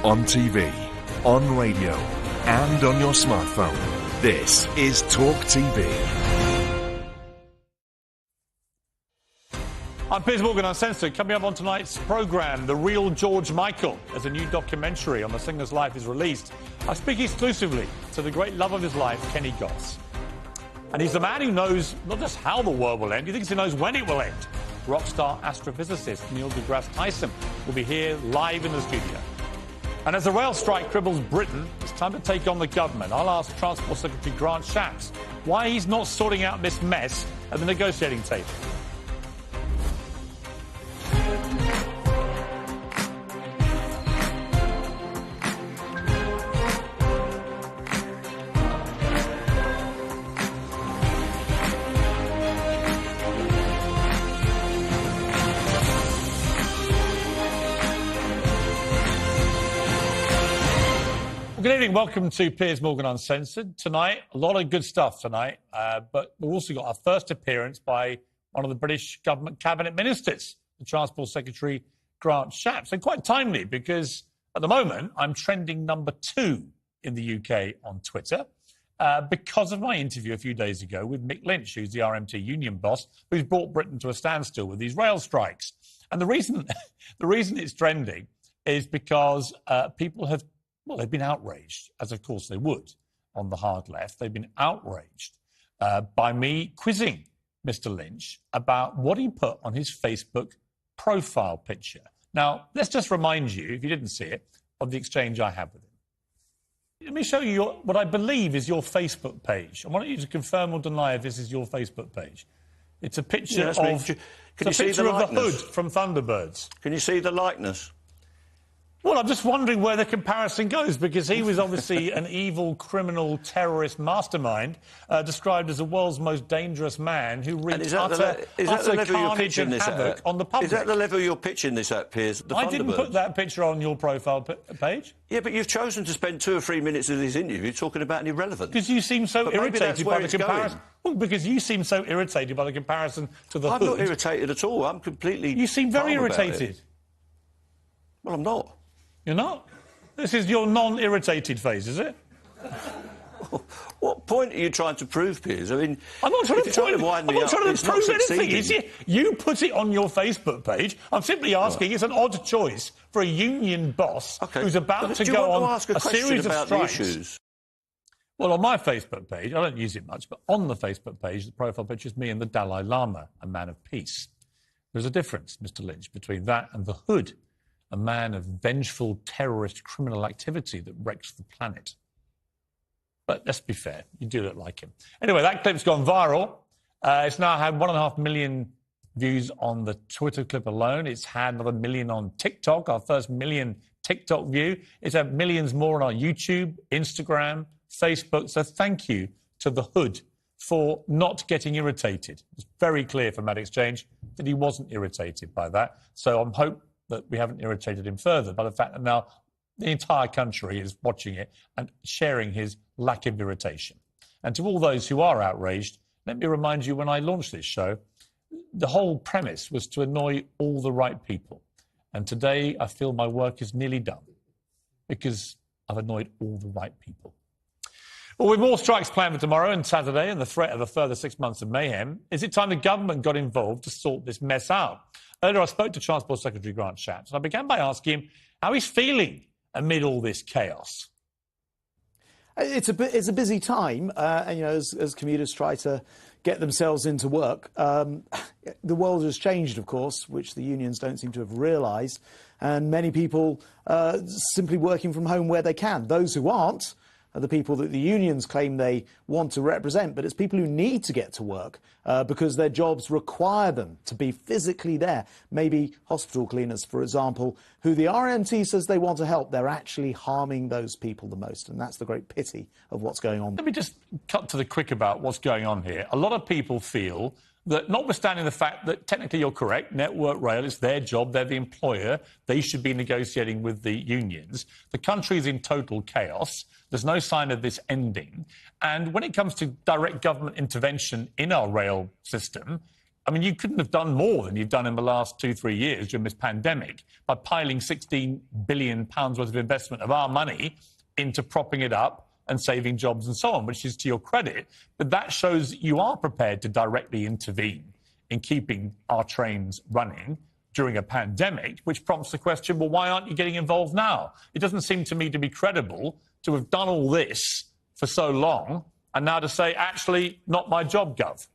on TV, on radio, and on your smartphone. This is Talk TV. I'm Piers Morgan, Uncensored. Coming up on tonight's programme, The Real George Michael, as a new documentary on the singer's life is released. I speak exclusively to the great love of his life, Kenny Goss. And he's the man who knows not just how the world will end, he thinks he knows when it will end. Rock star astrophysicist Neil deGrasse Tyson will be here live in the studio. And as the rail strike cripbles Britain, it's time to take on the government. I'll ask Transport Secretary Grant Shapps why he's not sorting out this mess at the negotiating table. Good evening, welcome to Piers Morgan Uncensored. Tonight, a lot of good stuff tonight, but we've also got our first appearance by one of the British government cabinet ministers, the Transport Secretary Grant Shapps. And quite timely, because at the moment, I'm trending number 2 in the UK on Twitter because of my interview a few days ago with Mick Lynch, who's the RMT union boss, who's brought Britain to a standstill with these rail strikes. And the reason it's trending is because people have they've been outraged, as of course they would, on the hard left. They've been outraged by me quizzing Mr. Lynch about what he put on his Facebook profile picture. Now, let's just remind you, if you didn't see it, of the exchange I had with him. Let me show you what I believe is your Facebook page. I want you to confirm or deny if this is your Facebook page. It's a picture of the hood from Thunderbirds. Can you see the likeness? Well, I'm just wondering where the comparison goes, because he was obviously an evil, criminal, terrorist mastermind, described as the world's most dangerous man who wreaked utter carnage and havoc on the public. Is that the level you're pitching this at, Piers? I didn't put that picture on your profile page. Yeah, but you've chosen to spend 2 or 3 minutes of this interview talking about an irrelevant. Because you seem so irritated by the comparison. Well, because you seem so irritated by the comparison to the hood. I'm not irritated at all. I'm completely... You seem very irritated. Well, I'm not. You're not? This is your non-irritated phase, is it? What point are you trying to prove, Piers? I mean, I'm not trying to prove anything. You put it on your Facebook page. I'm simply asking. It's an odd choice for a union boss who's about to go on a series of strikes. Well, on my Facebook page, I don't use it much, but on the Facebook page, the profile picture is me and the Dalai Lama, a man of peace. There's a difference, Mr. Lynch, between that and the hood, a man of vengeful terrorist criminal activity that wrecks the planet. But let's be fair, you do look like him. Anyway, that clip's gone viral. It's now had 1.5 million views on the Twitter clip alone. It's had another 1 million on TikTok, our first million TikTok view. It's had millions more on our YouTube, Instagram, Facebook. So thank you to the hood for not getting irritated. It's very clear from that exchange that he wasn't irritated by that. So I'm hoping that we haven't irritated him further by the fact that now the entire country is watching it and sharing his lack of irritation. And to all those who are outraged, let me remind you, when I launched this show, the whole premise was to annoy all the right people. And today I feel my work is nearly done because I've annoyed all the right people. Well, with more strikes planned for tomorrow and Saturday and the threat of a further 6 months of mayhem, is it time the government got involved to sort this mess out? Earlier, I spoke to Transport Secretary Grant Shapps, and I began by asking him how he's feeling amid all this chaos. It's a busy time, and, you know, as commuters try to get themselves into work. The world has changed, of course, which the unions don't seem to have realised, and many people simply working from home where they can. Those who aren't are the people that the unions claim they want to represent, but it's people who need to get to work because their jobs require them to be physically there. Maybe hospital cleaners, for example, who the RMT says they want to help. They're actually harming those people the most, and that's the great pity of what's going on. Let me just cut to the quick about what's going on here. A lot of people feel that, notwithstanding the fact that technically you're correct, Network Rail, it's their job, they're the employer, they should be negotiating with the unions. The country is in total chaos. There's no sign of this ending. And when it comes to direct government intervention in our rail system, I mean, you couldn't have done more than you've done in the last 2-3 years during this pandemic by piling £16 billion worth of investment of our money into propping it up and saving jobs and so on, which is to your credit. But that shows you are prepared to directly intervene in keeping our trains running during a pandemic, which prompts the question, well, why aren't you getting involved now? It doesn't seem to me to be credible to have done all this for so long and now to say, actually, not my job, Gov.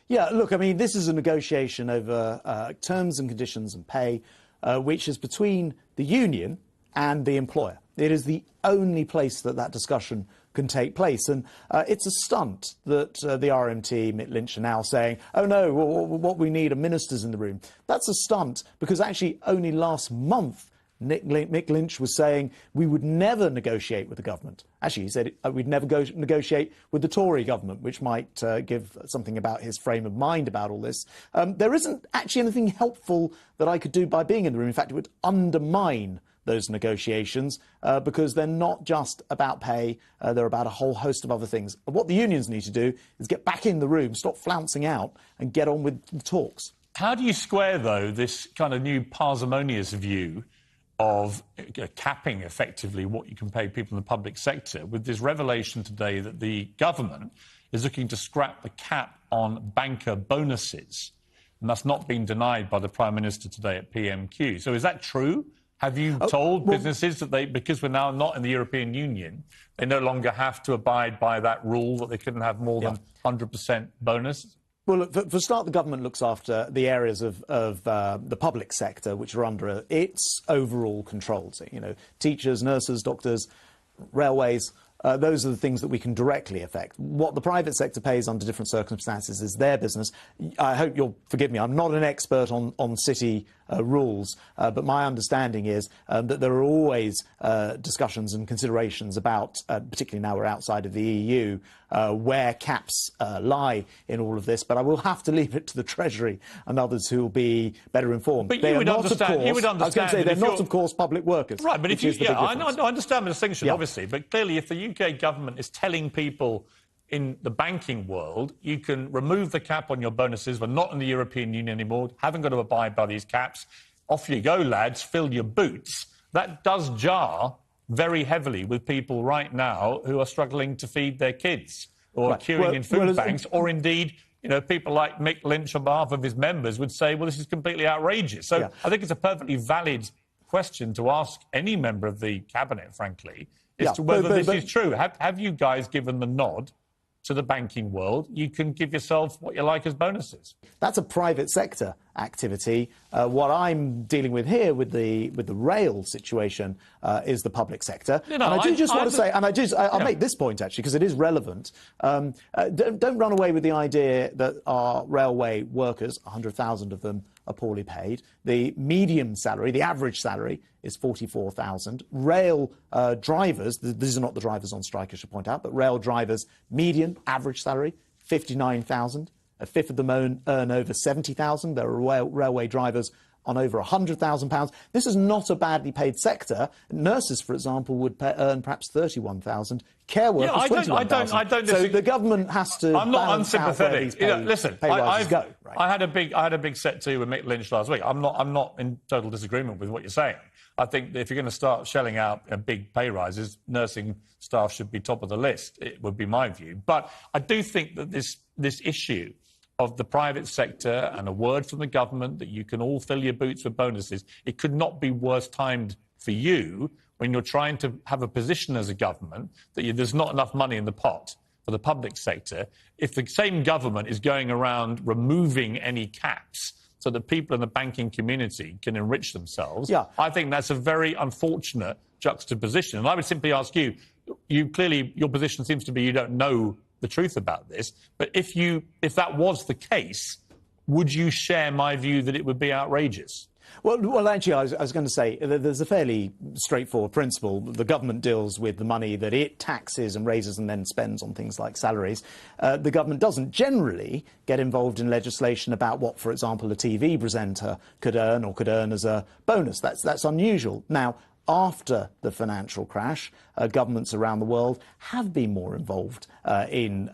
Yeah, look, I mean, this is a negotiation over terms and conditions and pay, which is between the union and the employer. It is the only place that that discussion can take place. And it's a stunt that the RMT, Mick Lynch, are now saying, oh, no, what we need are ministers in the room. That's a stunt because actually only last month Mick Lynch was saying we would never negotiate with the government. Actually, he said we'd never negotiate with the Tory government, which might give something about his frame of mind about all this. There isn't actually anything helpful that I could do by being in the room. In fact, it would undermine those negotiations because they're not just about pay, they're about a whole host of other things. And what the unions need to do is get back in the room, stop flouncing out and get on with the talks. How do you square, though, this kind of new parsimonious view of capping, effectively, what you can pay people in the public sector with this revelation today that the government is looking to scrap the cap on banker bonuses? And that's not been denied by the Prime Minister today at PMQ. So is that true? Have you told businesses that they, because we're now not in the European Union, they no longer have to abide by that rule that they couldn't have more than 100% bonus? Well, look, for a start, the government looks after the areas of the public sector which are under its overall control. So, you know, teachers, nurses, doctors, railways. Those are the things that we can directly affect. What the private sector pays under different circumstances is their business. I hope you'll forgive me. I'm not an expert on city rules, but my understanding is that there are always discussions and considerations about, particularly now we're outside of the EU, where caps lie in all of this. But I will have to leave it to the Treasury and others who will be better informed. But you would understand. I was going to say they're not, of course, public workers. Right, but if you, I understand the distinction, obviously. But clearly, if the UK government is telling people in the banking world, you can remove the cap on your bonuses, we're not in the European Union anymore, haven't got to abide by these caps, off you go, lads, fill your boots. That does jar very heavily with people right now who are struggling to feed their kids or queuing in food banks, or indeed, you know, people like Mick Lynch on behalf of his members would say, well, this is completely outrageous. So I think it's a perfectly valid question to ask any member of the Cabinet, frankly, as to whether this is true. Have you guys given the nod to the banking world? You can give yourself what you like as bonuses. That's a private sector activity. What I'm dealing with here with the rail situation is the public sector. You know, and I do just want to say, and I'll make this point actually because it is relevant. Don't run away with the idea that our railway workers, 100,000 of them, are poorly paid. The median salary, the average salary, is 44,000. Rail drivers, these are not the drivers on strike, I should point out, but rail drivers, median average salary, 59,000. A fifth of them earn over 70,000. There are railway drivers on over £100,000. This is not a badly paid sector. Nurses, for example, would earn perhaps 31,000. Care workers, 21,000. I don't so the government has to. I'm not unsympathetic. Listen, I had a big set to with Mick Lynch last week. I'm not in total disagreement with what you're saying. I think that if you're going to start shelling out big pay rises, nursing staff should be top of the list. It would be my view. But I do think that this issue of the private sector and a word from the government that you can all fill your boots with bonuses, it could not be worse timed for you when you're trying to have a position as a government that there's not enough money in the pot for the public sector. If the same government is going around removing any caps so that people in the banking community can enrich themselves, I think that's a very unfortunate juxtaposition. And I would simply ask you, clearly your position seems to be you don't know the truth about this, but if that was the case, would you share my view that it would be outrageous? Well, actually, I was going to say there's a fairly straightforward principle. The government deals with the money that it taxes and raises and then spends on things like salaries. The government doesn't generally get involved in legislation about what, for example, a TV presenter could earn as a bonus. That's unusual. Now, after the financial crash, governments around the world have been more involved in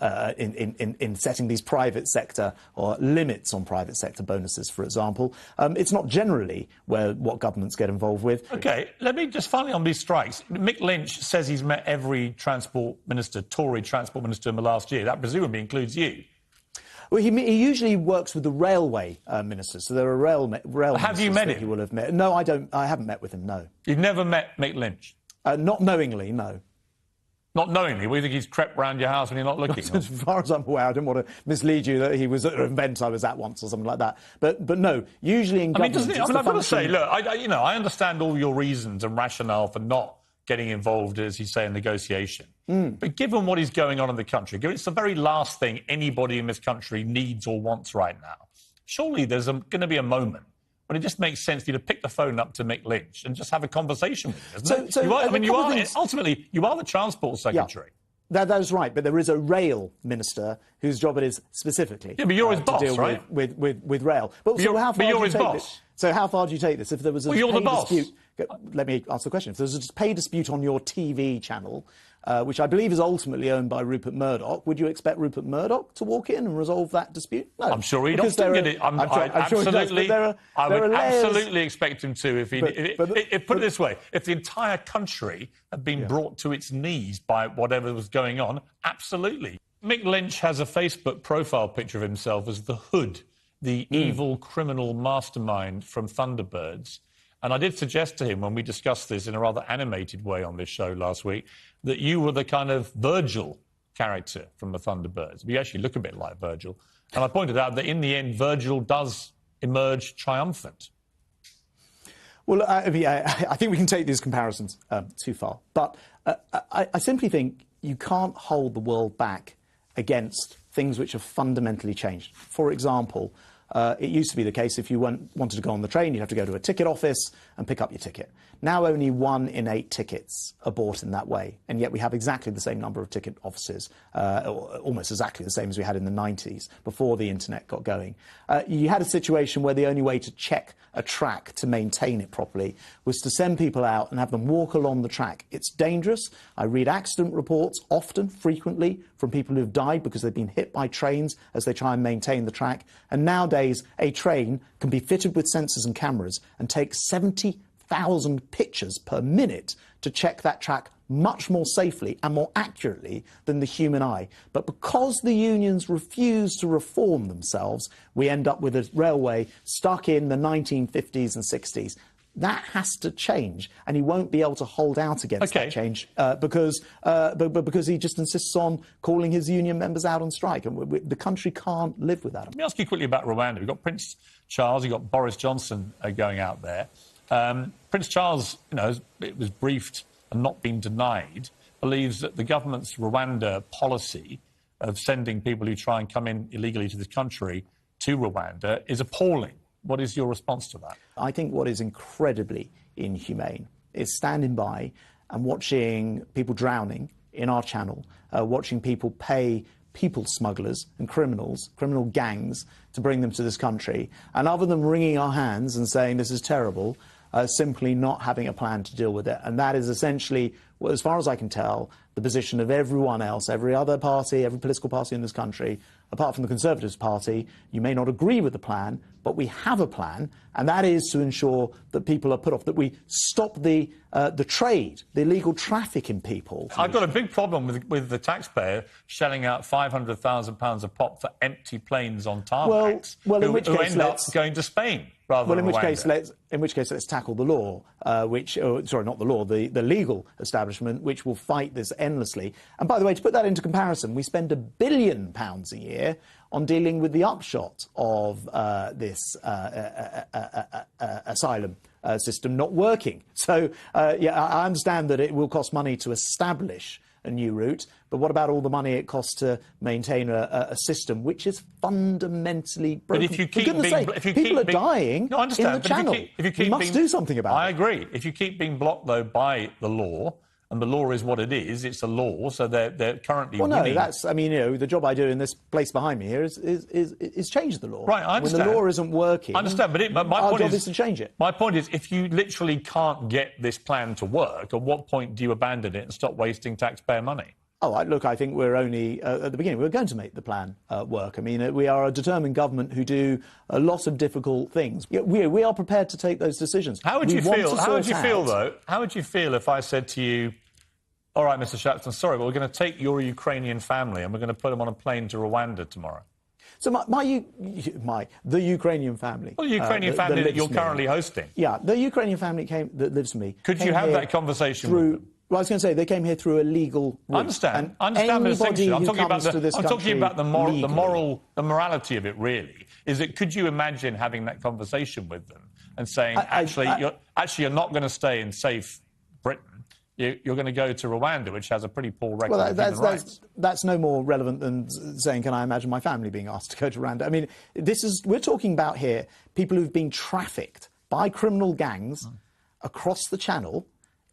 setting these private sector or limits on private sector bonuses, for example. It's not generally what governments get involved with. OK, let me just finally on these strikes. Mick Lynch says he's met every transport minister, Tory transport minister in the last year. That presumably includes you. Well, he usually works with the railway ministers, so there are rail ministers. Have you met him? He will have met. No, I don't. I haven't met with him. No. You've never met Mick Lynch? Not knowingly, no. Not knowingly? Well, you think he's crept round your house when you're not looking? As far as I'm aware, I didn't want to mislead you that he was at an event I was at once or something like that. But no, usually in government... I've got to say, look, I understand all your reasons and rationale for not getting involved, as you say, in negotiation. But given what is going on in the country, given it's the very last thing anybody in this country needs or wants right now, surely there's going to be a moment when it just makes sense for you to pick the phone up to Mick Lynch and just have a conversation with him. Ultimately, you are the Transport Secretary. Yeah. That is right, but there is a rail minister whose job it is specifically but you're his boss, to deal right? with rail. But how far you're his boss. So how far do you take this? If there was a you're pay the boss. dispute... Let me answer the question. If there's a pay dispute on your TV channel, which I believe is ultimately owned by Rupert Murdoch, would you expect Rupert Murdoch to walk in and resolve that dispute? No. I'm sure he'd often get it. I would absolutely expect him to. Put it this way, if the entire country had been brought to its knees by whatever was going on, absolutely. Mick Lynch has a Facebook profile picture of himself as the Hood, the evil criminal mastermind from Thunderbirds. And I did suggest to him when we discussed this in a rather animated way on this show last week that you were the kind of Virgil character from the Thunderbirds. You actually look a bit like Virgil. And I pointed out that in the end, Virgil does emerge triumphant. Well, I think we can take these comparisons too far. But I simply think you can't hold the world back against things which have fundamentally changed. For example... it used to be the case if you wanted to go on the train, you'd have to go to a ticket office and pick up your ticket. Now only 1 in 8 tickets are bought in that way, and yet we have exactly the same number of ticket offices, almost exactly the same as we had in the 90s, before the internet got going. You had a situation where the only way to check a track to maintain it properly was to send people out and have them walk along the track. It's dangerous. I read accident reports often, frequently, from people who've died because they've been hit by trains as they try and maintain the track. And nowadays, a train can be fitted with sensors and cameras and take 70,000 pictures per minute to check that track much more safely and more accurately than the human eye. But because the unions refuse to reform themselves, we end up with a railway stuck in the 1950s and 60s. That has to change, and he won't be able to hold out against that change because he just insists on calling his union members out on strike, and the country can't live without him. Let me ask you quickly about Rwanda. We've got Prince Charles, you've got Boris Johnson going out there. Prince Charles, it was briefed and not been denied, believes that the government's Rwanda policy of sending people who try and come in illegally to this country to Rwanda is appalling. What is your response to that? I think what is incredibly inhumane is standing by and watching people drowning in our channel, watching people pay people smugglers and criminal gangs to bring them to this country, and other than wringing our hands and saying this is terrible, simply not having a plan to deal with it. And that is essentially, well, as far as I can tell, the position of everyone else, every other party, every political party in this country, apart from the Conservative Party. You may not agree with the plan, but we have a plan, and that is to ensure that people are put off, that we stop the trade, the illegal traffic in people. I've got a big problem with the taxpayer shelling out £500,000 a pop for empty planes on tarmacs who end up going to Spain. In which case, let's tackle the law, the legal establishment, which will fight this endlessly. And by the way, to put that into comparison, we spend £1 billion a year on dealing with the upshot of this asylum system not working. So, I understand that it will cost money to establish a new route, but what about all the money it costs to maintain a system which is fundamentally broken? But people are dying in the channel. We must do something about it. I agree. If you keep being blocked, though, by the law, and the law is what it is. It's a law, so they're currently winning. No, that's, I mean, you know, the job I do in this place behind me here is change the law. Right, I understand. When the law isn't working, I understand, but my our point job is to change it. My point is, if you literally can't get this plan to work, at what point do you abandon it and stop wasting taxpayer money? Oh, look, I think we're only at the beginning. We're going to make the plan work. I mean, we are a determined government who do a lot of difficult things. We are prepared to take those decisions. How would you feel? How would you feel, though? How would you feel if I said to you, all right, Mr. Shapps, I'm sorry, but we're going to take your Ukrainian family and we're going to put them on a plane to Rwanda tomorrow? So the Ukrainian family. Well, the Ukrainian family that you're currently hosting. Yeah, the Ukrainian family that lives with me. Could you have that conversation with them? Well, I was going to say, they came here through a legal route. I understand the distinction. I'm talking about the morality of it, really. Is that, could you imagine having that conversation with them and saying, you're not going to stay in safe Britain, you're going to go to Rwanda, which has a pretty poor record of human rights? That's no more relevant than saying, can I imagine my family being asked to go to Rwanda? I mean, we're talking about here people who've been trafficked by criminal gangs across the Channel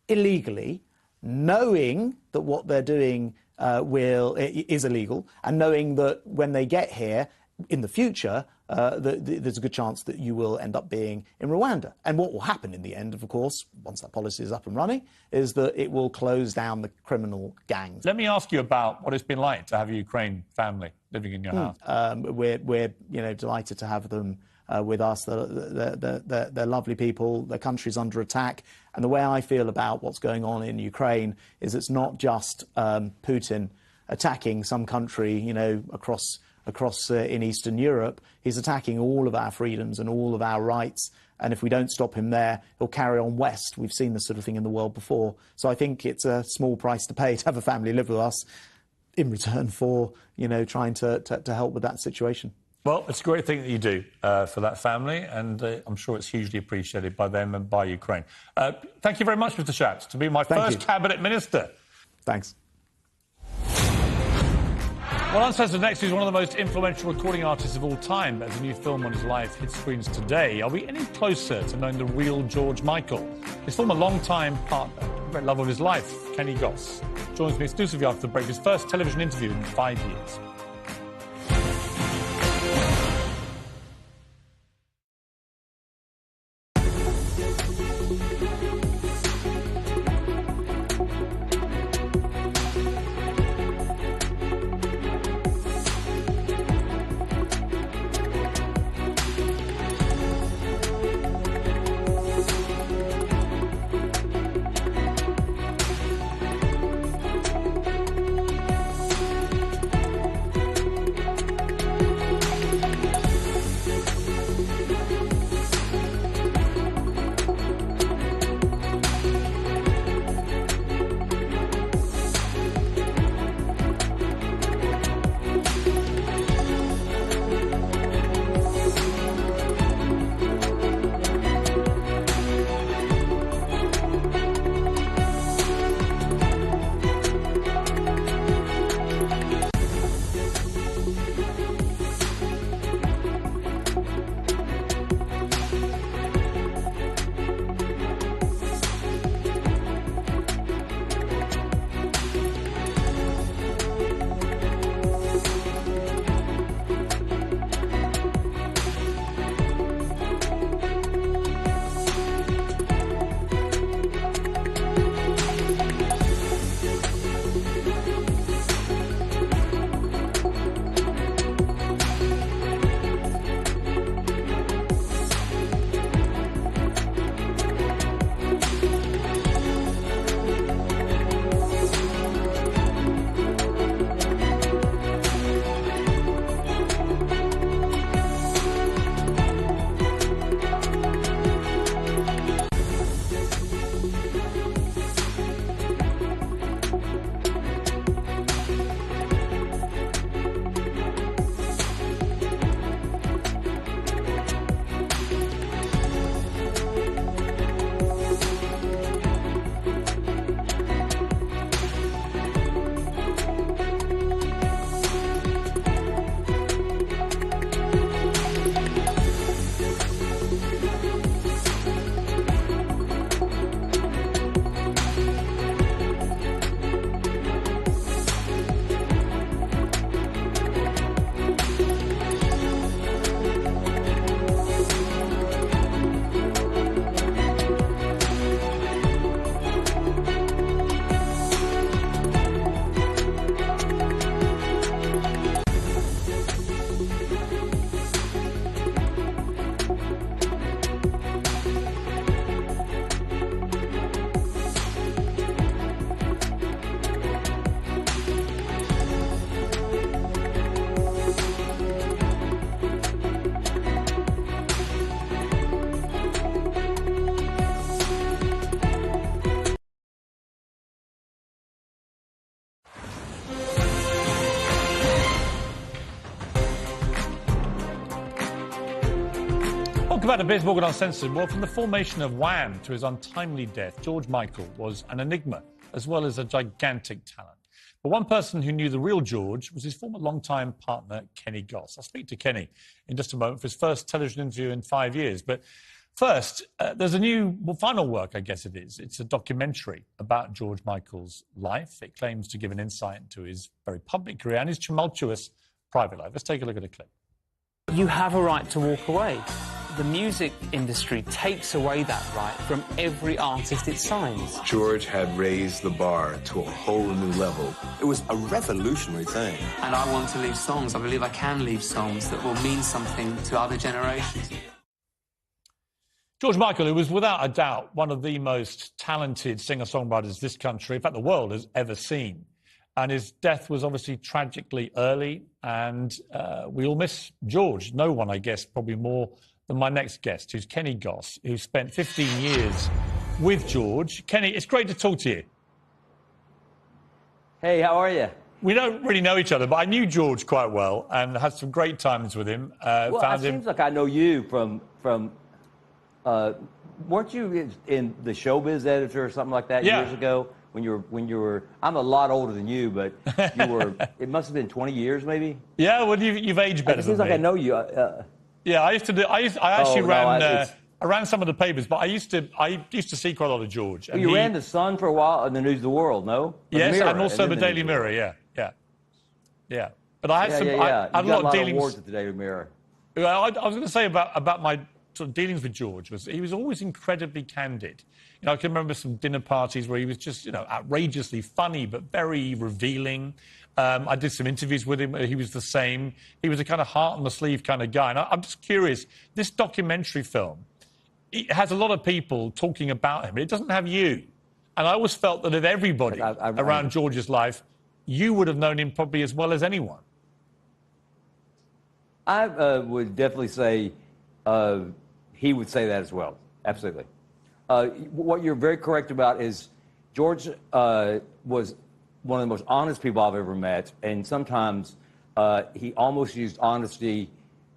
illegally, knowing that what they're doing is illegal, and knowing that when they get here in the future, there's a good chance that you will end up being in Rwanda. And what will happen in the end, of course, once that policy is up and running, is that it will close down the criminal gangs. Let me ask you about what it's been like to have a Ukraine family living in your house. We're delighted to have them with us. They're lovely people. Their country's under attack. And the way I feel about what's going on in Ukraine is it's not just Putin attacking some country, across in Eastern Europe. He's attacking all of our freedoms and all of our rights. And if we don't stop him there, he'll carry on west. We've seen this sort of thing in the world before. So I think it's a small price to pay to have a family live with us in return for, trying to help with that situation. Well, it's a great thing that you do for that family, and I'm sure it's hugely appreciated by them and by Ukraine. Thank you very much, Mr. Shapps, to be my first cabinet minister. Thanks. Well, Uncensored next is one of the most influential recording artists of all time. As a new film on his life hit screens today, are we any closer to knowing the real George Michael? His former long-time partner, great love of his life, Kenny Goss, joins me exclusively after the break, his first television interview in 5 years. Welcome back to Piers Morgan Uncensored. Well, from the formation of Wham to his untimely death, George Michael was an enigma as well as a gigantic talent. But one person who knew the real George was his former longtime partner, Kenny Goss. I'll speak to Kenny in just a moment for his first television interview in 5 years. But first, there's a new, final work, I guess it is. It's a documentary about George Michael's life. It claims to give an insight into his very public career and his tumultuous private life. Let's take a look at a clip. You have a right to walk away. The music industry takes away that right from every artist it signs. George had raised the bar to a whole new level. It was a revolutionary thing. And I want to leave songs. I believe I can leave songs that will mean something to other generations. George Michael, who was without a doubt one of the most talented singer-songwriters this country, in fact the world, has ever seen. And his death was obviously tragically early, and we all miss George. No one, I guess, probably more than my next guest, who's Kenny Goss, who spent 15 years with George. Kenny, it's great to talk to you. Hey, how are you? We don't really know each other, but I knew George quite well and had some great times with him. Well, it seems like I know you from weren't you in the Showbiz Editor or something like that years ago? When you were, I'm a lot older than you, but you were. It must have been 20 years, maybe. Yeah, well, you've aged better. It seems like I know you. Yeah, I actually ran some of the papers, but I used to see quite a lot of George. And you ran the Sun for a while and the News of the World, no? Yes, Mirror, and also the Daily Mirror. Yeah. But I had I had a lot of dealings. Awards at the Daily Mirror. I was going to say about my sort of dealings with George was he was always incredibly candid. You know, I can remember some dinner parties where he was just, outrageously funny but very revealing. I did some interviews with him. He was the same. He was a kind of heart-on-the-sleeve kind of guy. And I'm just curious, this documentary film, it has a lot of people talking about him, but it doesn't have you. And I always felt that of everybody around George's life, you would have known him probably as well as anyone. I would definitely say he would say that as well. Absolutely. What you're very correct about is George was one of the most honest people I've ever met, and sometimes he almost used honesty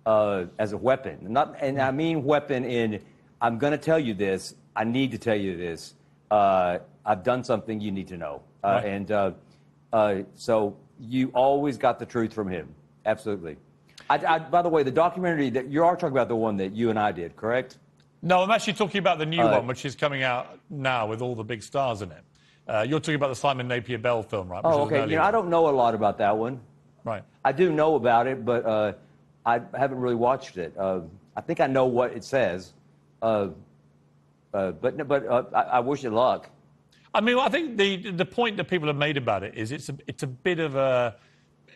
as a weapon. And I mean weapon in, I'm going to tell you this, I need to tell you this, I've done something you need to know. Right. So you always got the truth from him. Absolutely. By the way, the documentary that you are talking about, the one that you and I did, correct? No, I'm actually talking about the new one, which is coming out now with all the big stars in it. You're talking about the Simon Napier Bell film, right? Oh, okay. I don't know a lot about that one. Right. I do know about it, but I haven't really watched it. I think I know what it says, but I wish it luck. I mean, I think the point that people have made about it is it's a bit of a,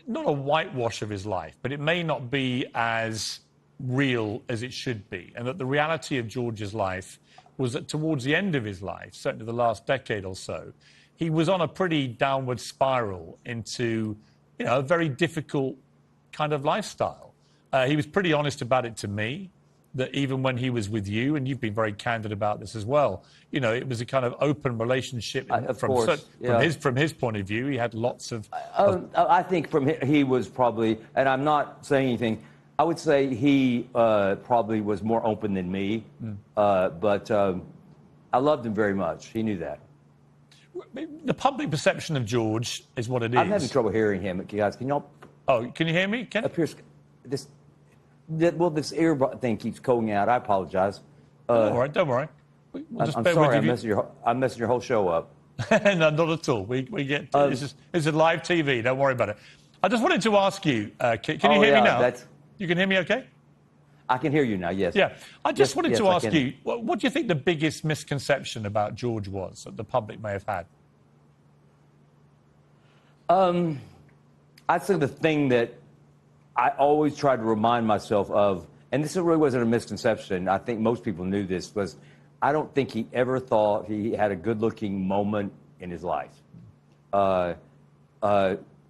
not a whitewash of his life, but it may not be as real as it should be, and that the reality of George's life was that towards the end of his life, certainly the last decade or so, he was on a pretty downward spiral into, a very difficult kind of lifestyle. He was pretty honest about it to me, that even when he was with you, and you've been very candid about this as well, it was a kind of open relationship from his point of view. He had lots of... I think he was probably, and I'm not saying anything, I would say he probably was more open than me, but I loved him very much. He knew that. The public perception of George is what it is. I'm having trouble hearing him. Guys, can y'all... Oh, can you hear me, Ken? Piers, this ear thing keeps going out. I apologize. Don't worry. I'm sorry, I'm messing your whole show up. No, not at all. We get... this is live TV. Don't worry about it. I just wanted to ask you, can you hear me now? You can hear me okay? I can hear you now, yes. Yeah. I just wanted to ask you, what do you think the biggest misconception about George was that the public may have had? I'd say the thing that I always tried to remind myself of, and this really wasn't a misconception, I think most people knew this, was I don't think he ever thought he had a good-looking moment in his life. I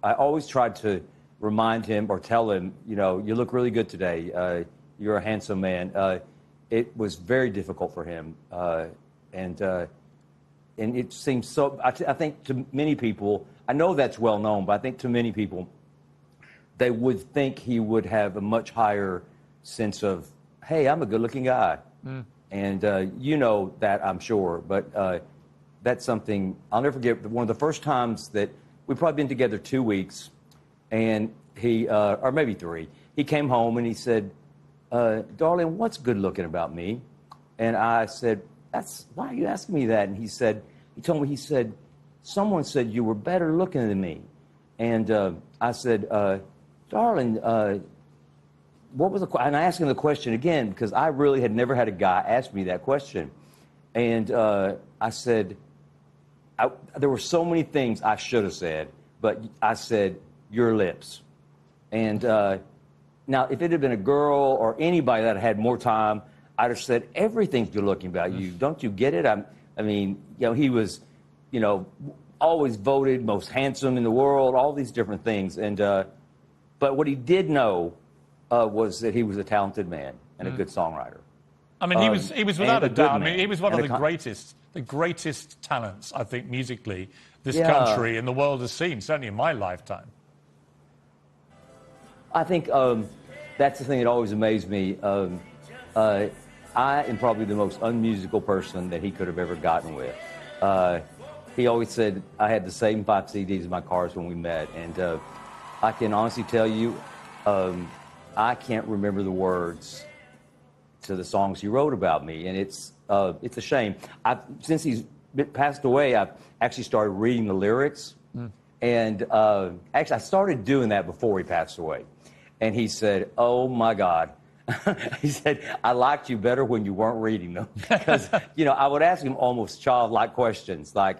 always tried to remind him or tell him, you look really good today. You're a handsome man. It was very difficult for him, and it seems so. I think to many people, I know that's well known, but I think to many people, they would think he would have a much higher sense of hey, I'm a good-looking guy. And you know that, I'm sure, but that's something I'll never forget. One of the first times that we've probably been together 2 weeks, and he, or maybe 3, he came home and he said, darling, what's good-looking about me? And I said, why are you asking me that? And he told me, he said, someone said you were better looking than me. And I said, darling, what was the question? And I asked him the question again because I really had never had a guy ask me that question. And I said, there were so many things I should have said, but I said, your lips. And now, if it had been a girl or anybody that had more time, I'd have said, everything's good looking about you. Don't you get it? I mean, you know, he was, you know, always voted most handsome in the world, all these different things. And but what he did know was that he was a talented man and a good songwriter. I mean, he was without a doubt. I mean, he was one of the greatest talents, I think, musically, this country and the world has seen, certainly in my lifetime. I think that's the thing that always amazed me. I am probably the most unmusical person that he could have ever gotten with. He always said I had the same 5 CDs in my cars when we met, and I can honestly tell you, I can't remember the words to the songs he wrote about me, and it's a shame. Since he's passed away, I've actually started reading the lyrics, and actually I started doing that before he passed away. And he said, oh my God. He said, I liked you better when you weren't reading them. Because, you know, I would ask him almost childlike questions like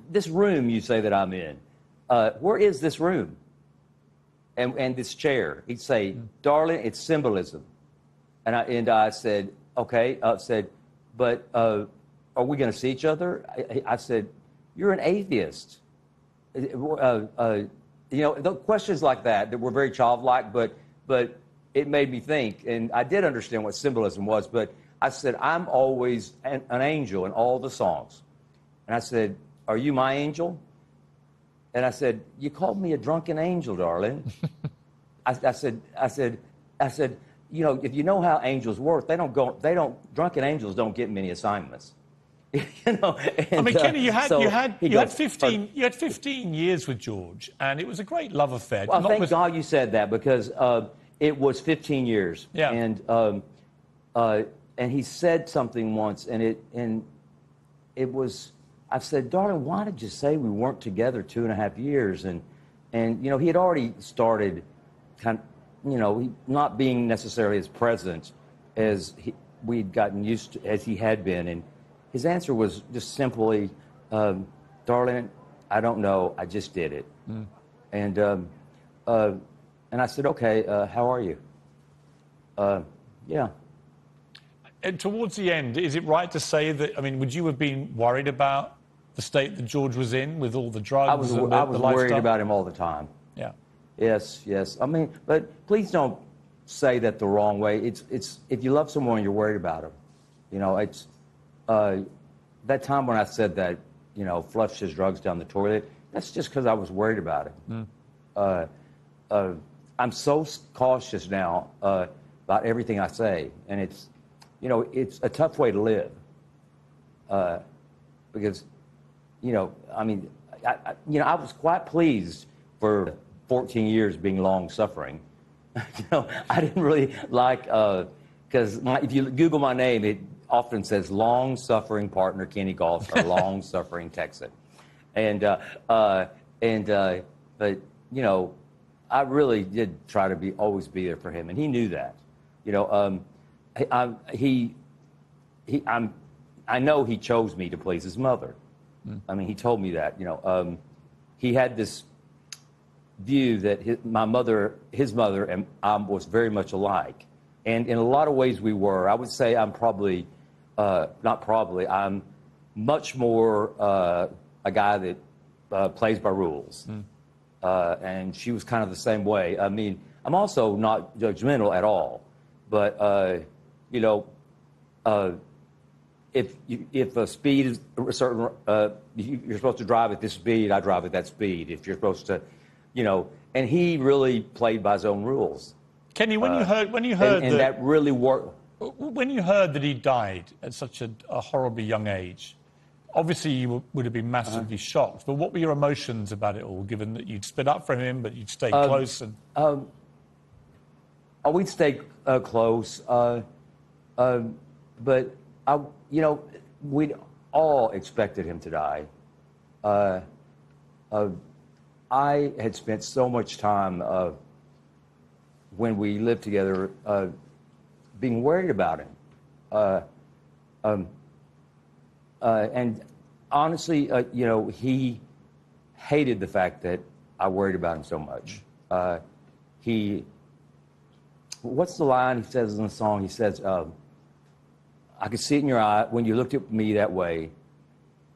this room you say that I'm in, where is this room? And this chair. He'd say, darling, it's symbolism. And I said, okay. But are we going to see each other? I said, you're an atheist. You know, the questions like that were very childlike, but it made me think, and I did understand what symbolism was, but I said, I'm always an angel in all the songs. And I said, are you my angel? And I said, you called me a drunken angel, darling. I said, you know, if you know how angels work, drunken angels don't get many assignments. You know, and, I mean, Kenny, you had 15 years with George, and it was a great love affair. Well, thank God you said that, because it was 15 years. Yeah. And he said something once, and it was, I said, darling, why did you say we weren't together 2.5 years? And you know, he had already started kind of, you know, not being necessarily as present as we'd gotten used to, as he had been. And his answer was just simply, darling, I don't know, I just did it. And I said, okay, how are you? Yeah. And towards the end, is it right to say that, I mean, would you have been worried about the state that George was in with all the drugs? I was worried about him all the time. Yeah. Yes. I mean, but please don't say that the wrong way. It's if you love someone, you're worried about them. You know, it's that time when I said that, you know, flushed his drugs down the toilet, that's just because I was worried about it. I'm so cautious now about everything I say, and it's, you know, it's a tough way to live because, you know, I mean, I was quite pleased for 14 years being long-suffering. You know, I didn't really like, because if you Google my name, it often says long-suffering partner Kenny Golf or long-suffering Texan. But, you know, I really did try to always be there for him, and he knew that. You know, I know he chose me to please his mother. I mean, he told me that. You know, he had this view that his mother and I was very much alike, and in a lot of ways we were. I would say I'm probably, I'm much more a guy that plays by rules, and she was kind of the same way. I mean, I'm also not judgmental at all, but you know, if a speed is a certain, you're supposed to drive at this speed, I drive at that speed. If you're supposed to, you know, and he really played by his own rules. Kenny, when you heard and that really worked. When you heard that he died at such a horribly young age, obviously you would have been massively shocked. But what were your emotions about it all, given that you'd split up from him, but you'd stay close? And we'd stay close, but we'd all expected him to die. I had spent so much time when we lived together being worried about him. And honestly, he hated the fact that I worried about him so much. What's the line he says in the song? He says, I could see it in your eye. When you looked at me that way,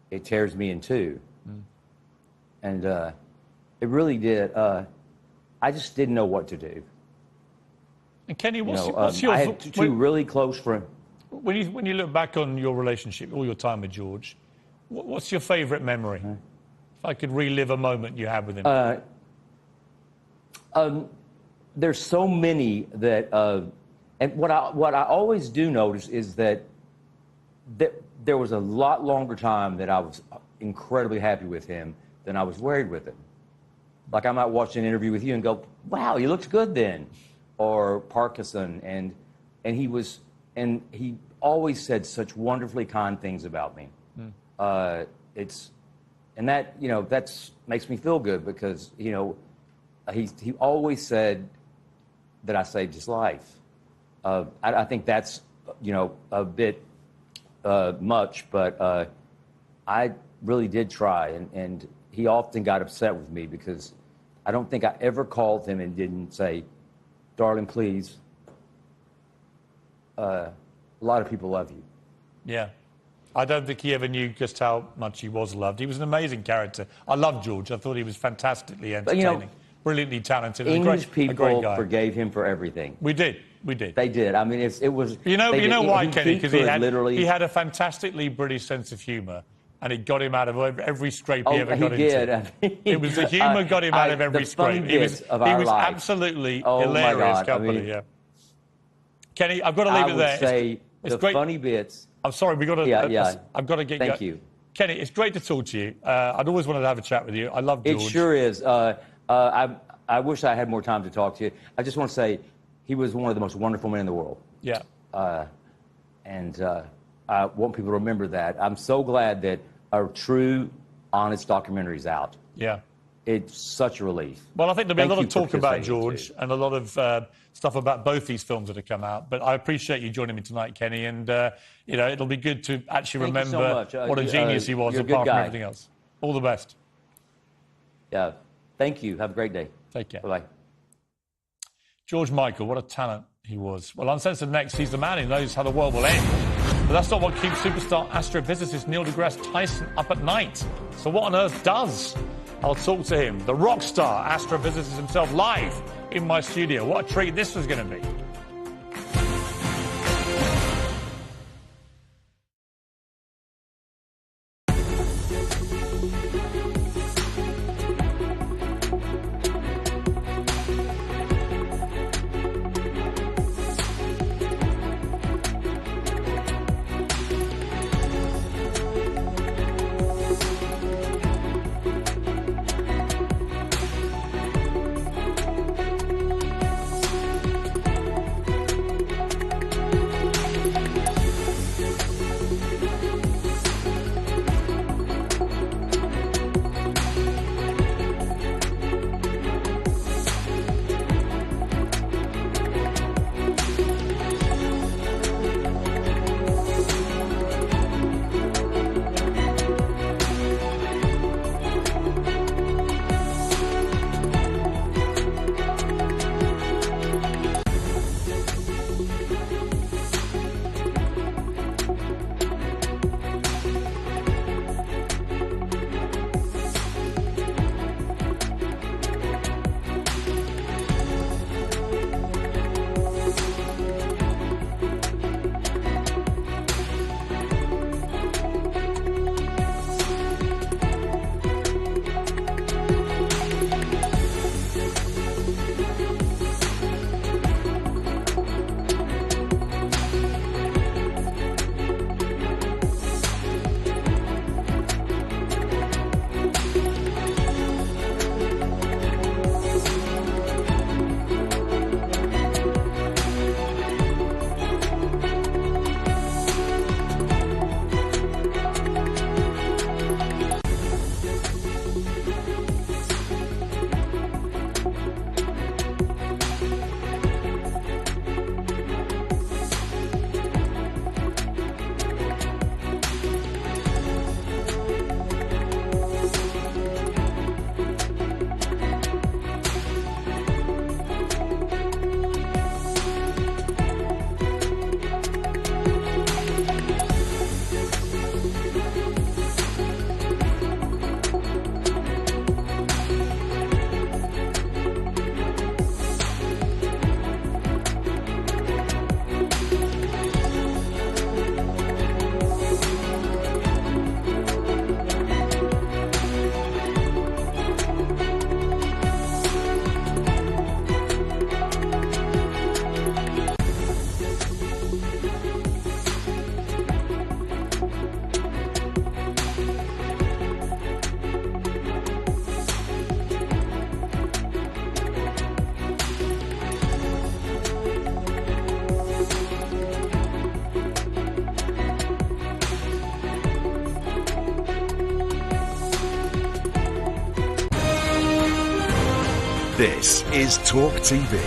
it tears me in two. And it really did. I just didn't know what to do. And Kenny, what's your... I had two really close friends. When you look back on your relationship, all your time with George, what's your favourite memory? If I could relive a moment you had with him. There's so many that... and what I always do notice is that there was a lot longer time that I was incredibly happy with him than I was worried with him. Like I might watch an interview with you and go, wow, you looked good then. Or Parkinson, and he always said such wonderfully kind things about me. That makes me feel good because he always said that I saved his life. I think that's a bit much, but I really did try, and he often got upset with me because I don't think I ever called him and didn't say, darling, please, a lot of people love you. Yeah. I don't think he ever knew just how much he was loved. He was an amazing character. I loved George. I thought he was fantastically entertaining, brilliantly talented, English people forgave him for everything. We did. They did. I mean, it was... You know why, Kenny? Because he had a fantastically British sense of humour. And it got him out of every scrape he ever got into. It was the humour got him out of every scrape. He was absolutely hilarious company. Yeah. Kenny, I've got to leave it there. Say it's great. Funny bits. I'm sorry, we've got to. I've got to get. Thank you, Kenny. It's great to talk to you. I'd always wanted to have a chat with you. I love George. It sure is. I wish I had more time to talk to you. I just want to say he was one of the most wonderful men in the world. Yeah. I want people to remember that. I'm so glad that a true, honest documentary is out. Yeah. It's such a relief. Well, I think there'll be a lot of talk about George and a lot of stuff about both these films that have come out. But I appreciate you joining me tonight, Kenny. And, it'll be good to actually remember what a genius he was apart from everything else. All the best. Yeah. Thank you. Have a great day. Take care. Bye-bye. George Michael, what a talent he was. Well, Uncensored next, he's the man who knows how the world will end. But that's not what keeps superstar astrophysicist Neil deGrasse Tyson up at night. So what on earth does? I'll talk to him, the rock star astrophysicist himself, live in my studio. What a treat this was going to be. This is Talk TV.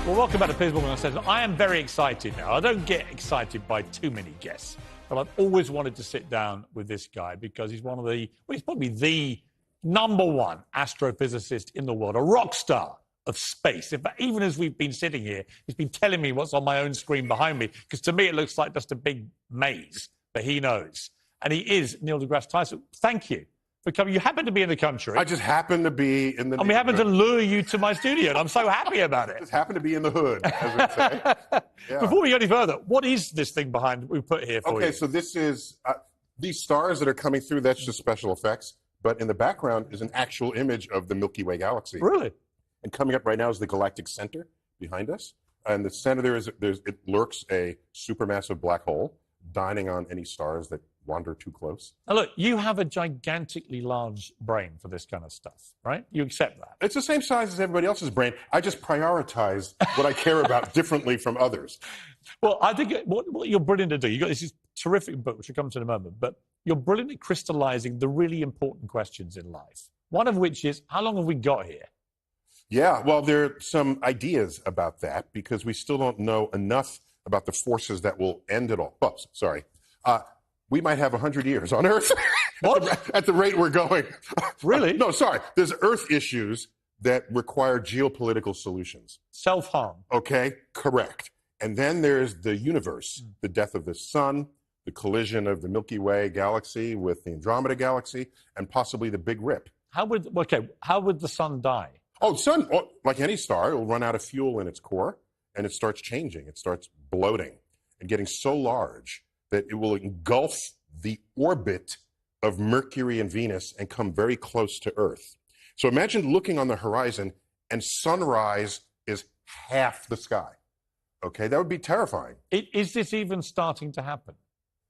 Well, welcome back to Piers Morgan Uncensored. I am very excited now. I don't get excited by too many guests, but I've always wanted to sit down with this guy because he's one of the, well, he's probably the #1 astrophysicist in the world, a rock star of space. In fact, even as we've been sitting here, he's been telling me what's on my own screen behind me, because to me it looks like just a big maze, but he knows. And he is Neil deGrasse Tyson. Thank you for coming. You happen to be in the country. I just happen to be in the... And we happen to lure you to my studio, and I'm so happy about it. Just happen to be in the hood, as we say. Yeah. Before we go any further, what is this thing behind we put here for you? Okay, so this is... these stars that are coming through, that's just special effects. But in the background is an actual image of the Milky Way galaxy. Really? And coming up right now is the galactic center behind us. And the center it lurks a supermassive black hole, dining on any stars that wander too close. Now look, you have a gigantically large brain for this kind of stuff, right? You accept that? It's the same size as everybody else's brain. I just prioritize what I care about differently from others. Well, I think what you're brilliant to do, you've got this terrific book, which we'll come to in a moment, but you're brilliant at crystallizing the really important questions in life. One of which is, how long have we got here? Yeah, well, there are some ideas about that because we still don't know enough about the forces that will end it all. Oh, sorry. We might have 100 years on Earth. What? At the rate we're going. Really? No, sorry. There's Earth issues that require geopolitical solutions. Self-harm. Okay, correct. And then there's the universe, the death of the sun, the collision of the Milky Way galaxy with the Andromeda galaxy, and possibly the Big Rip. How would the sun die? Oh, the sun, like any star, it will run out of fuel in its core, and it starts changing. It starts bloating and getting so large that it will engulf the orbit of Mercury and Venus and come very close to Earth. So imagine looking on the horizon and sunrise is half the sky. Okay, that would be terrifying. Is this even starting to happen?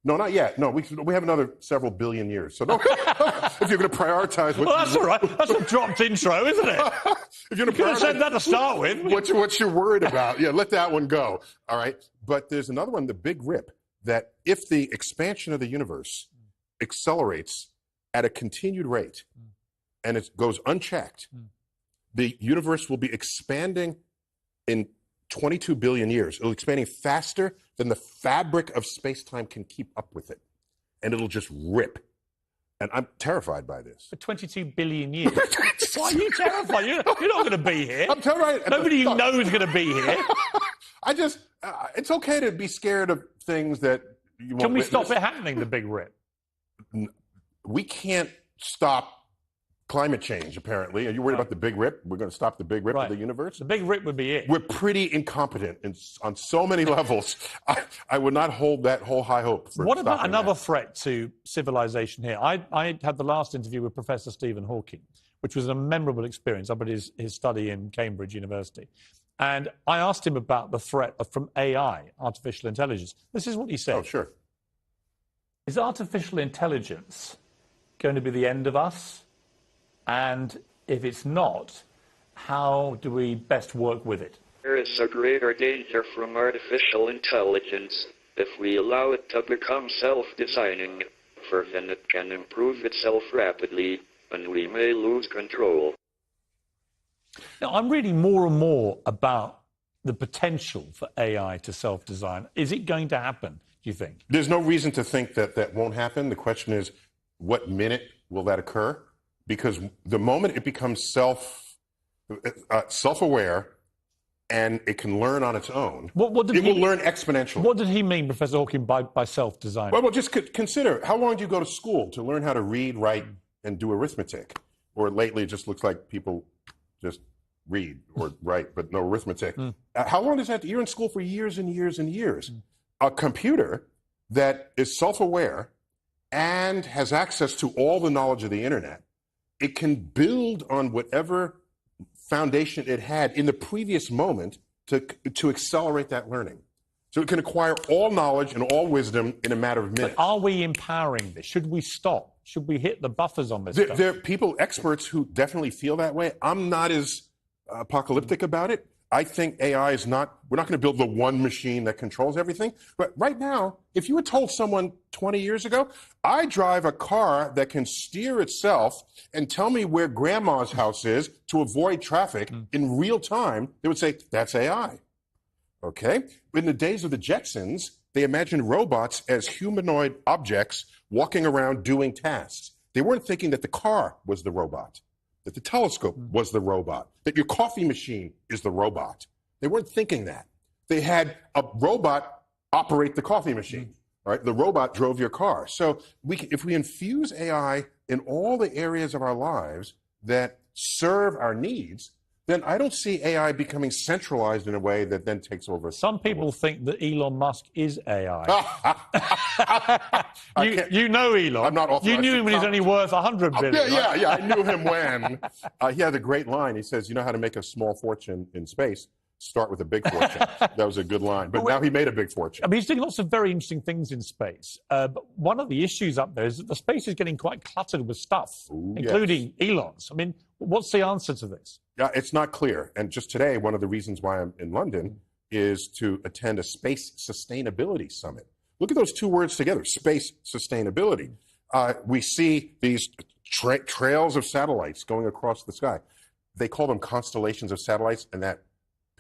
No, not yet. No, we have another several billion years. So no, if you're going to prioritize... Well, that's all right. That's a dropped intro, isn't it? If you're you could have said that to start with. What you're worried about. Yeah, let that one go. All right? But there's another one, the Big Rip, that if the expansion of the universe accelerates at a continued rate and it goes unchecked, the universe will be expanding in 22 billion years. It'll be expanding faster than the fabric of space-time can keep up with it. And it'll just rip. And I'm terrified by this. For 22 billion years? Why are you terrified? You're not going to be here. I'm terrified. Nobody you know is going to be here. It's okay to be scared of things that you won't Can we witness. stop it happening, the Big Rip? We can't stop climate change, apparently. Are you worried about the Big Rip? We're going to stop the Big Rip of the universe? The Big Rip would be it. We're pretty incompetent on so many levels. I would not hold that whole high hope for What about another that. threat to civilization here? I had the last interview with Professor Stephen Hawking, which was a memorable experience up at his study in Cambridge University. And I asked him about the threat from AI, artificial intelligence. This is what he said. Oh, sure. Is artificial intelligence going to be the end of us? And if it's not, how do we best work with it? There is a greater danger from artificial intelligence if we allow it to become self-designing, for then it can improve itself rapidly, and we may lose control. Now, I'm reading more and more about the potential for AI to self-design. Is it going to happen, do you think? There's no reason to think that won't happen. The question is, what minute will that occur? Because the moment it becomes self-aware and it can learn on its own, it will learn exponentially. What did he mean, Professor Hawking, by self-design? Well, just consider, how long do you go to school to learn how to read, write, and do arithmetic? Or lately it just looks like people just read or write, but no arithmetic. How long does that? You're in school for years and years and years. A computer that is self-aware and has access to all the knowledge of the internet, it can build on whatever foundation it had in the previous moment to accelerate that learning. So it can acquire all knowledge and all wisdom in a matter of minutes. But are we empowering this? Should we stop? Should we hit the buffers on this stuff? There are people, experts, who definitely feel that way. I'm not as apocalyptic about it. I think AI is not, we're not going to build the one machine that controls everything. But right now, if you had told someone 20 years ago, I drive a car that can steer itself and tell me where grandma's house is to avoid traffic in real time, they would say, that's AI. Okay? In the days of the Jetsons, they imagined robots as humanoid objects walking around doing tasks. They weren't thinking that the car was the robot, that the telescope was the robot, that your coffee machine is the robot. They weren't thinking that. They had a robot operate the coffee machine, right? The robot drove your car. So if we infuse AI in all the areas of our lives that serve our needs, then I don't see AI becoming centralized in a way that then takes over. Some people think that Elon Musk is AI. you know Elon. I'm not authorized. You knew him when he's only worth 100 billion. Yeah. I knew him when. He had a great line. He says, you know how to make a small fortune in space? Start with a big fortune. That was a good line. But now he made a big fortune. I mean, he's doing lots of very interesting things in space. But one of the issues up there is that the space is getting quite cluttered with stuff, including Elon's. I mean, what's the answer to this? Yeah, it's not clear. And just today, one of the reasons why I'm in London is to attend a space sustainability summit. Look at those two words together, space sustainability. We see these trails of satellites going across the sky. They call them constellations of satellites, and that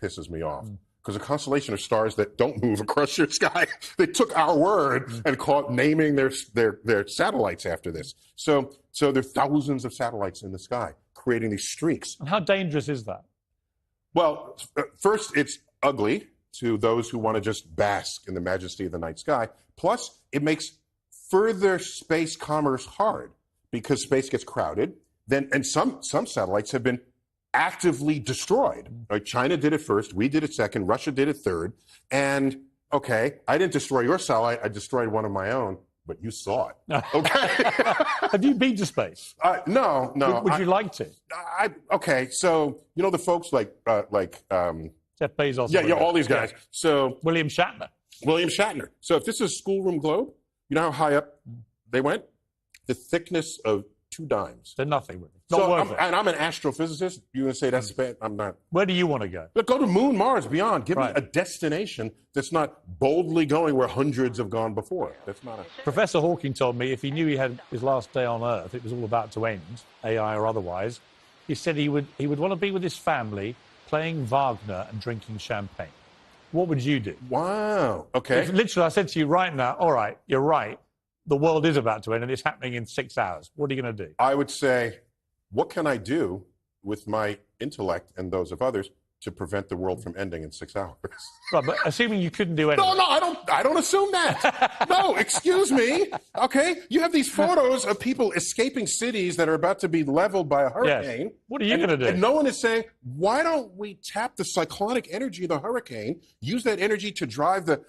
pisses me off. Because a constellation of stars that don't move across your sky. They took our word and naming their satellites after this. So there are thousands of satellites in the sky, creating these streaks. And how dangerous is that? Well, first, it's ugly to those who want to just bask in the majesty of the night sky. Plus, it makes further space commerce hard because space gets crowded. And some satellites have been actively destroyed. Right? China did it first. We did it second. Russia did it third. And, okay, I didn't destroy your satellite. I destroyed one of my own. But you saw it. Okay. Have you been to space? No. Would you like to? Okay, so you know the folks like Jeff Bezos. Yeah, all these guys. Yeah. So William Shatner. So if this is a schoolroom globe, you know how high up they went? The thickness of 2 dimes. They're nothing with it. Not worth it. And I'm an astrophysicist. You're going to say that's bad? I'm not. Where do you want to go? Go to Moon, Mars, beyond. Give me a destination that's not boldly going where hundreds have gone before. That's not a... Professor Hawking told me if he knew he had his last day on Earth, it was all about to end, AI or otherwise, he said he would want to be with his family, playing Wagner and drinking champagne. What would you do? Wow. Okay. If literally, I said to you right now, all right, you're right. The world is about to end and it's happening in 6 hours. What are you going to do? I would say, what can I do with my intellect and those of others to prevent the world from ending in 6 hours? Right, but assuming you couldn't do anything. No, I don't assume that. No, excuse me. Okay, you have these photos of people escaping cities that are about to be leveled by a hurricane. Yes. What are you going to do? And no one is saying, why don't we tap the cyclonic energy of the hurricane, use that energy to drive the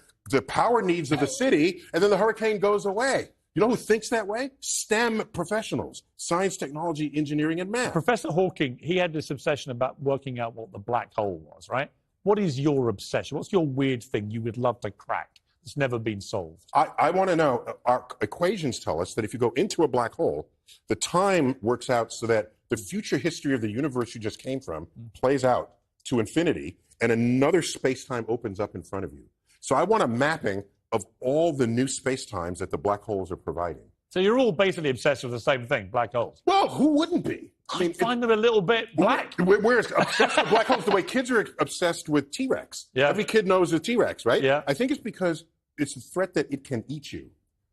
power needs of the city, and then the hurricane goes away. You know who thinks that way? STEM professionals, science, technology, engineering, and math. Professor Hawking, he had this obsession about working out what the black hole was, right? What is your obsession? What's your weird thing you would love to crack that's never been solved? I want to know, our equations tell us that if you go into a black hole, the time works out so that the future history of the universe you just came from plays out to infinity, and another space-time opens up in front of you. So I want a mapping of all the new space-times that the black holes are providing. So you're all basically obsessed with the same thing, black holes? Well, who wouldn't be? I find them a little bit black. We're obsessed with black holes the way kids are obsessed with T-Rex. Yeah. Every kid knows a T-Rex, right? Yeah. I think it's because it's the threat that it can eat you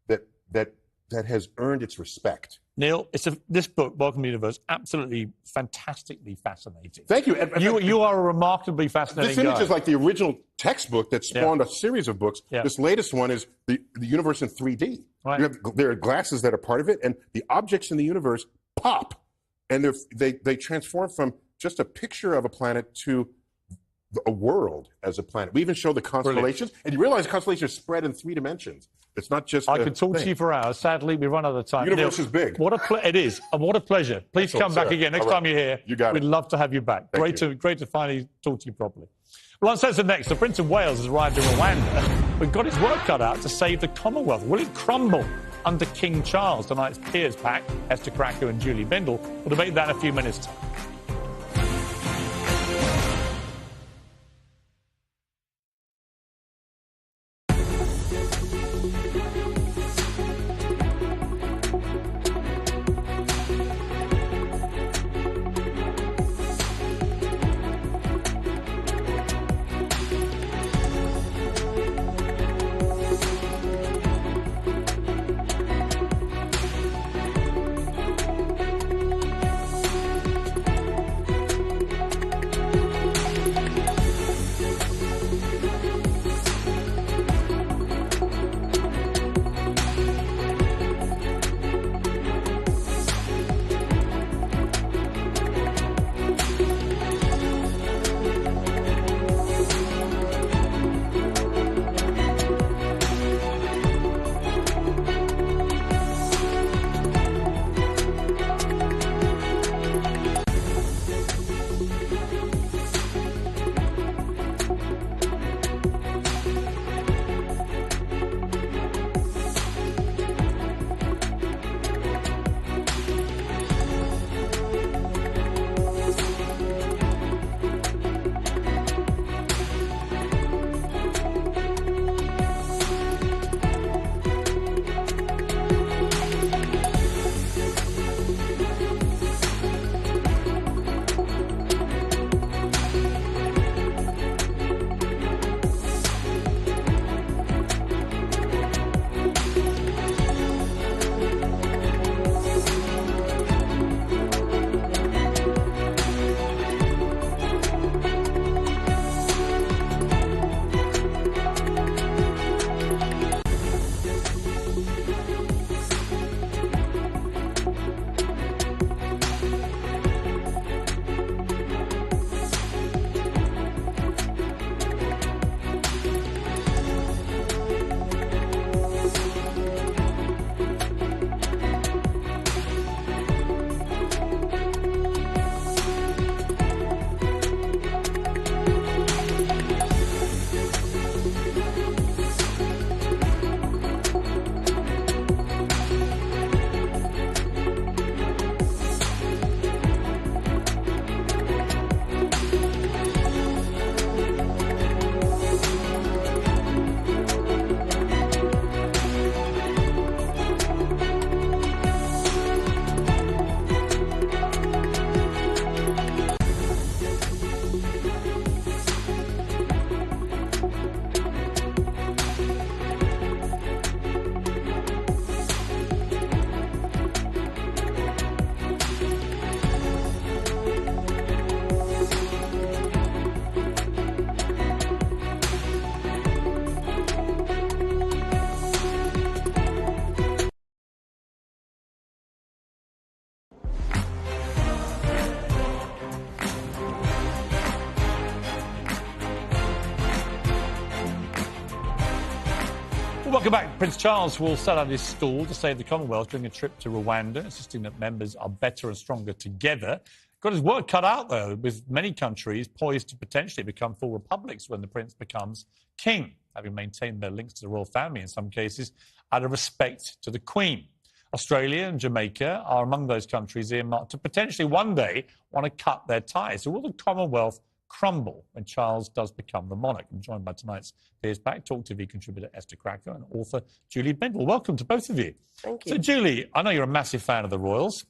that has earned its respect. Neil, this book, Welcome to the Universe, absolutely fantastically fascinating. Thank you. You are a remarkably fascinating guy. This image is like the original textbook that spawned a series of books. Yeah. This latest one is the universe in 3D. Right. There are glasses that are part of it, and the objects in the universe pop, and they transform from just a picture of a planet to a world as a planet. We even show the constellations, and you realize the constellations are spread in 3 dimensions. It's not just. I could talk to you for hours. Sadly, we run out of time. The universe is big. It is, and what a pleasure. Please come back again next time you're here. You got it. We'd love to have you back. Great to finally talk to you properly. Well, Uncensored next. The Prince of Wales has arrived in Rwanda, but got his work cut out to save the Commonwealth. Will it crumble under King Charles? Tonight's Piers pack, Esther Cracker and Julie Bindle. We'll debate that in a few minutes' time. Welcome back. Prince Charles will sell out his stall to save the Commonwealth during a trip to Rwanda, insisting that members are better and stronger together. Got his work cut out, though, with many countries poised to potentially become full republics when the prince becomes king, having maintained their links to the royal family in some cases out of respect to the Queen. Australia and Jamaica are among those countries earmarked to potentially one day want to cut their ties. So will the Commonwealth crumble when Charles does become the monarch? I'm joined by tonight's Piers Talk TV contributor Esther Cracker and author Julie Bendel. Welcome to both of you. Thank you. So, Julie, I know you're a massive fan of the royals,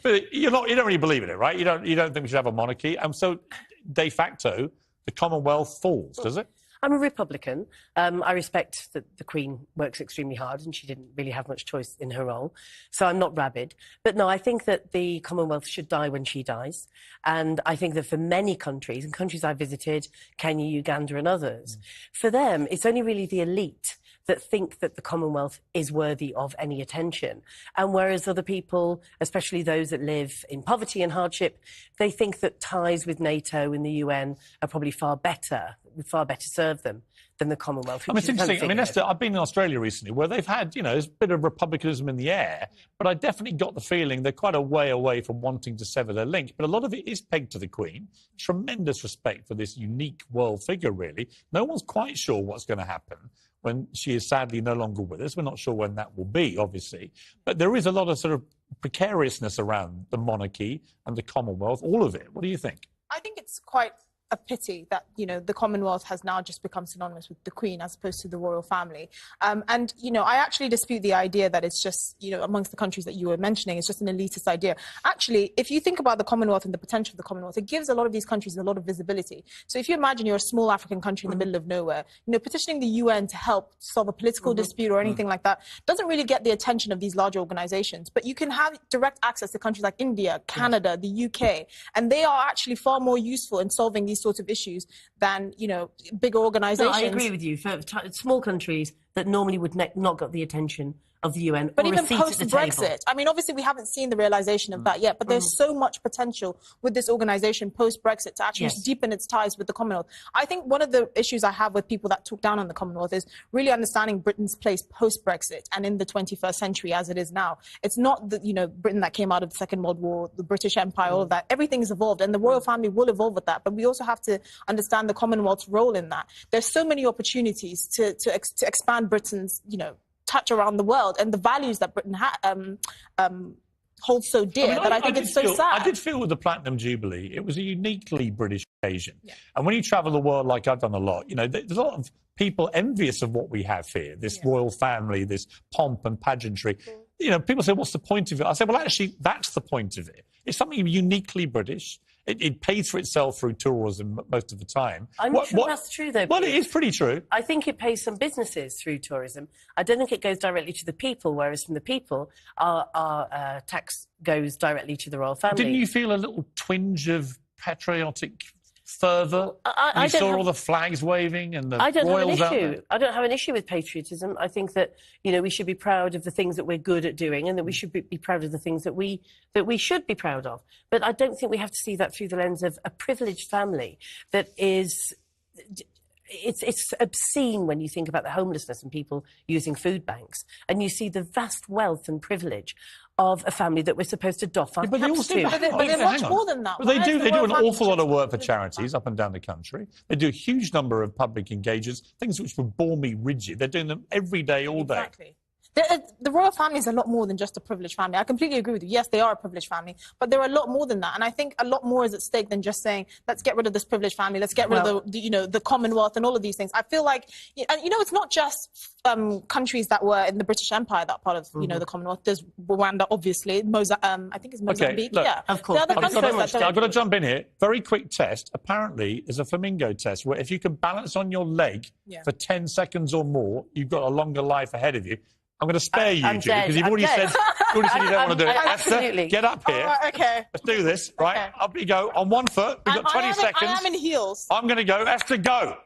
but you don't really believe in it, right? You don't think we should have a monarchy, and so de facto the Commonwealth falls, does it? I'm a Republican. I respect that the Queen works extremely hard and she didn't really have much choice in her role. So I'm not rabid. But no, I think that the Commonwealth should die when she dies. And I think that for many countries, and countries I visited, Kenya, Uganda and others, for them, it's only really the elite that think that the Commonwealth is worthy of any attention. And whereas other people, especially those that live in poverty and hardship, they think that ties with NATO and the UN are probably far better serve them than the Commonwealth. I mean, it's interesting. I mean, Esther, I've been in Australia recently where they've had, there's a bit of republicanism in the air, but I definitely got the feeling they're quite a way away from wanting to sever their link. But a lot of it is pegged to the Queen. Tremendous respect for this unique world figure, really. No one's quite sure what's going to happen when she is sadly no longer with us. We're not sure when that will be, obviously. But there is a lot of sort of precariousness around the monarchy and the Commonwealth, all of it. What do you think? I think it's quite a pity that, the Commonwealth has now just become synonymous with the Queen as opposed to the royal family. And, I actually dispute the idea that it's just, amongst the countries that you were mentioning, it's just an elitist idea. Actually, if you think about the Commonwealth and the potential of the Commonwealth, it gives a lot of these countries a lot of visibility. So if you imagine you're a small African country in the middle of nowhere, petitioning the UN to help solve a political dispute or anything like that doesn't really get the attention of these larger organizations. But you can have direct access to countries like India, Canada, the UK, and they are actually far more useful in solving these sorts of issues than, bigger organizations. No, I agree with you. For small countries that normally would not get the attention of the UN. But even post-Brexit, I mean, obviously we haven't seen the realization of that yet, but there's so much potential with this organization post-Brexit to actually deepen its ties with the Commonwealth. I think one of the issues I have with people that talk down on the Commonwealth is really understanding Britain's place post-Brexit and in the 21st century as it is now. It's not the, Britain that came out of the Second World War, the British Empire, all of that. Everything's evolved, and the royal family will evolve with that. But we also have to understand the Commonwealth's role in that. There's so many opportunities to expand Britain's, touch around the world and the values that Britain holds so dear that I think it's so sad. I did feel with the Platinum Jubilee, it was a uniquely British occasion. Yeah. And when you travel the world like I've done a lot, there's a lot of people envious of what we have here, this royal family, this pomp and pageantry. People say, what's the point of it? I say, well, actually, that's the point of it. It's something uniquely British. It pays for itself through tourism most of the time. I'm not sure that's true, though. Well, it is pretty true. I think it pays some businesses through tourism. I don't think it goes directly to the people, whereas from the people, our tax goes directly to the royal family. Didn't you feel a little twinge of patriotic fervour? I saw all the flags waving and the royals out there. I don't have an issue with patriotism. I think that we should be proud of the things that we're good at doing, and that we should be proud of the things that we should be proud of. But I don't think we have to see that through the lens of a privileged family that is. It's obscene when you think about the homelessness and people using food banks, and you see the vast wealth and privilege of a family that we're supposed to doff our caps to. But they're much more than that. Well, they do an awful lot of work for charities up and down the country. They do a huge number of public engagements, things which would bore me rigid. They're doing them every day, all day. Exactly. The royal family is a lot more than just a privileged family. I completely agree with you. Yes, they are a privileged family, but they're a lot more than that. And I think a lot more is at stake than just saying, let's get rid of this privileged family, let's get rid of the Commonwealth and all of these things. I feel like, and it's not just countries that were in the British Empire that part of the Commonwealth. There's Rwanda, obviously. I think it's Mozambique. Okay, look, yeah, of course. I've got to jump in here. Very quick test. Apparently, is a flamingo test where if you can balance on your leg for 10 seconds or more, you've got a longer life ahead of you. I'm going to spare you, Julie, because you've already said you don't want to do it. Absolutely. Esther, get up here. Right, okay. Let's do this, right? Okay. Up you go. On one foot. We've got 20 seconds. I am in heels. I'm going to go. Esther, go.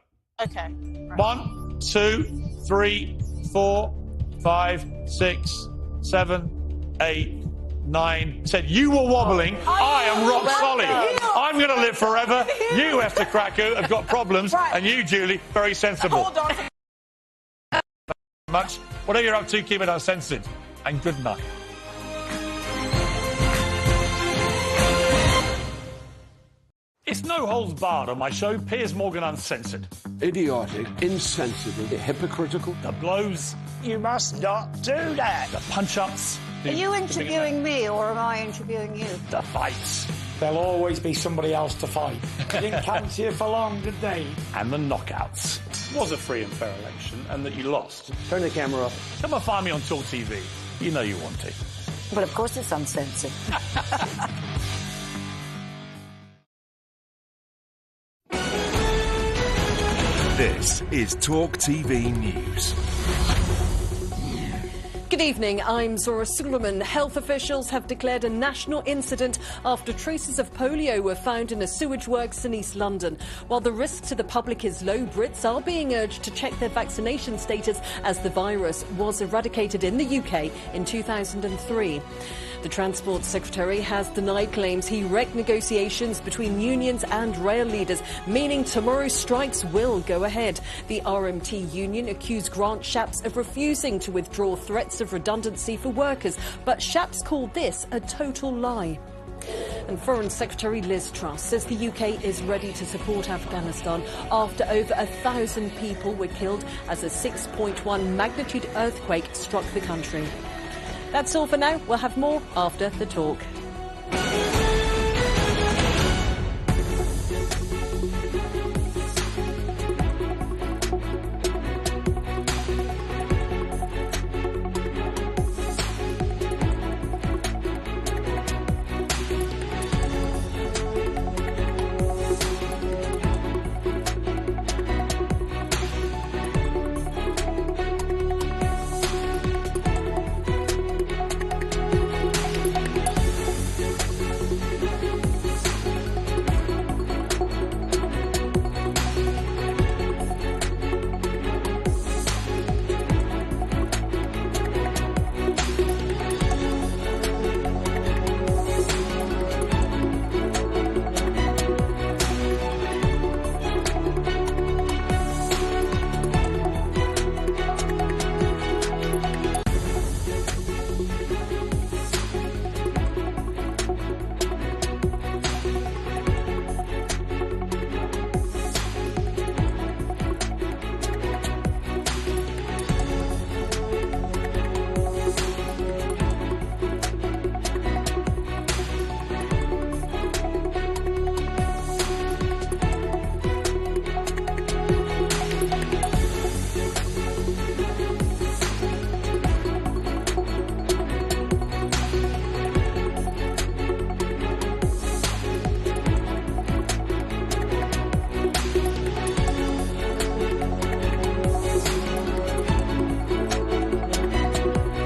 Okay. Right. 1, 2, 3, 4, 5, 6, 7, 8, 9. Said you were wobbling. I am rock solid. I'm going to live forever. You, Esther Cracker, have got problems. And you, Julie, very sensible. Hold on. much. Whatever you're up to, keep it uncensored. And good night. It's no holds barred on my show, Piers Morgan Uncensored. Idiotic, insensitive, hypocritical. The blows. You must not do that. The punch-ups. Are you interviewing me or am I interviewing you? The fights. There'll always be somebody else to fight. They didn't come to you for long, did they? And the knockouts. It was a free and fair election, and that you lost. Turn the camera off. Come and find me on Talk TV. You know you want to. But of course it's uncensored. This is Talk TV News. Good evening, I'm Zora Suleiman. Health officials have declared a national incident after traces of polio were found in a sewage works in East London. While the risk to the public is low, Brits are being urged to check their vaccination status as the virus was eradicated in the UK in 2003. The Transport Secretary has denied claims he wrecked negotiations between unions and rail leaders, meaning tomorrow's strikes will go ahead. The RMT union accused Grant Shapps of refusing to withdraw threats of redundancy for workers, but Shapps called this a total lie. And Foreign Secretary Liz Truss says the UK is ready to support Afghanistan after over 1,000 people were killed as a 6.1 magnitude earthquake struck the country. That's all for now. We'll have more after the talk.